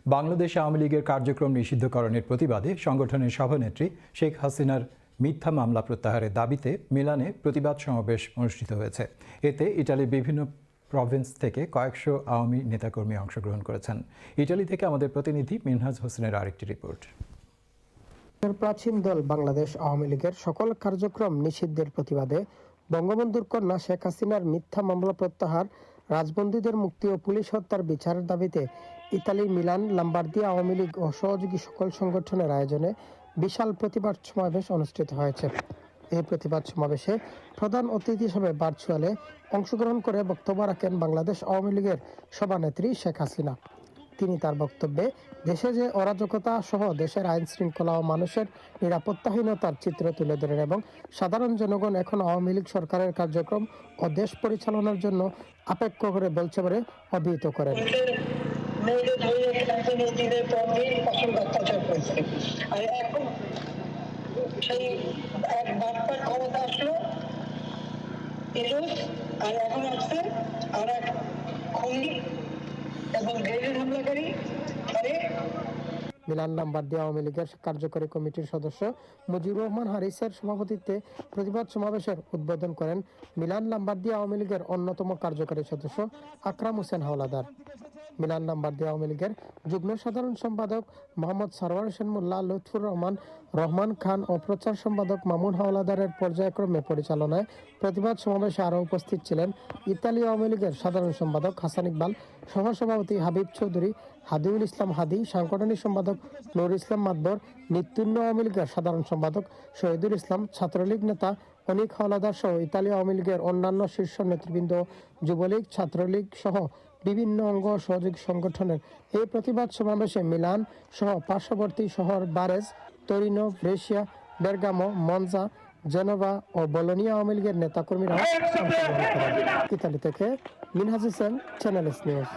বাংলাদেশ আওয়ামী লীগের কার্যক্রম নিষিদ্ধকরণের প্রতিবাদে সংগঠনের সভানেত্রী শেখ হাসিনার মিথ্যা মামলা প্রত্যাহারের দাবিতে মিলানে প্রতিবাদ সমাবেশ অনুষ্ঠিত হয়েছে। এতে ইটালির বিভিন্ন প্রভিন্স থেকে কয়েকশো আওয়ামী নেতাকর্মী অংশগ্রহণ করেছেন। ইটালি থেকে আমাদের প্রতিনিধি মিনহাজ হোসেনের আরেকটি রিপোর্ট। প্রাচীন দল বাংলাদেশ আওয়ামী লীগের সকল কার্যক্রম নিষিদ্ধের প্রতিবাদে বঙ্গবন্ধুর কন্যা শেখ হাসিনার মিথ্যা মামলা প্রত্যাহার, রাজবন্দীদের মুক্তি ও পুলিশ হত্যার বিচারের দাবিতে ইতালির মিলান, লম্বার্দিয়া আওয়ামী লীগ ও সহযোগী সকল সংগঠনের আয়োজনে বিশাল প্রতিবাদ সমাবেশ অনুষ্ঠিত হয়েছে। এই প্রতিবাদ সমাবেশে প্রধান অতিথি হিসেবে ভার্চুয়ালে অংশগ্রহণ করে বক্তব্য রাখেন বাংলাদেশ আওয়ামী লীগের সভানেত্রী শেখ হাসিনা। তিনি তার বক্তব্যে দেশে যে অরাজকতা সহ দেশের আইন শৃঙ্খলা ও মানুষের নিরাপত্তাহীনতার চিত্র তুলে ধরেন এবং সাধারণ জনগণ এখন আওয়ামী লীগ সরকারের কার্যক্রম ও দেশ পরিচালনার জন্য আপেক্ষা করে বলছে বলে অভিহিত করেন। মিলান লম্বার্দিয়া আওয়ামী লীগের কার্যকরী কমিটির সদস্য মুজিবুর রহমান হারিসের সভাপতিত্বে প্রতিবাদ সমাবেশের উদ্বোধন করেন মিলান লম্বার্দিয়া আওয়ামী লীগের অন্যতম কার্যকরী সদস্য আকরাম হোসেন হাওলাদার। মিলান লম্বার্দিয়া আওয়ামী লীগের যুগ্ম সাধারণ সম্পাদক মোহাম্মদ সরওয়ার হোসেন মোল্লা, লুৎফুর রহমান খান ও প্রচার সম্পাদক মামুন হাওলাদারের পর্যায়ক্রমে পরিচালনায় প্রতিবাদ সমাবেশে আরও উপস্থিত ছিলেন ইতালি আওয়ামী লীগের সাধারণ সম্পাদক হাসান ইকবাল, সহসভাপতি হাবিব চৌধুরী, হাদিউল ইসলাম হাদি, সাংগঠনিক সম্পাদক নুর ইসলাম মাদবর, নিত্যুন্ন আওয়ামী লীগের সাধারণ সম্পাদক শহীদুল ইসলাম, ছাত্রলীগ নেতা অনিক হাওলাদার সহ ইতালি আওয়ামী লীগের অন্যান্য শীর্ষ নেতৃবৃন্দ, যুবলীগ, ছাত্রলীগ সহ বিভিন্ন অঙ্গ সহযোগী সংগঠনের এই প্রতিবাদ সমাবেশে মিলান সহ পার্শ্ববর্তী শহর বারেজ, তোরিনো, ব্রেসিয়া, বেরগামো, মনজা, জেনোভা ও বলোনিয়া আওয়ামী লীগের নেতাকর্মীরা অংশগ্রহণ করেন। ইতালি থেকে Minhaj Hossain, channel S news.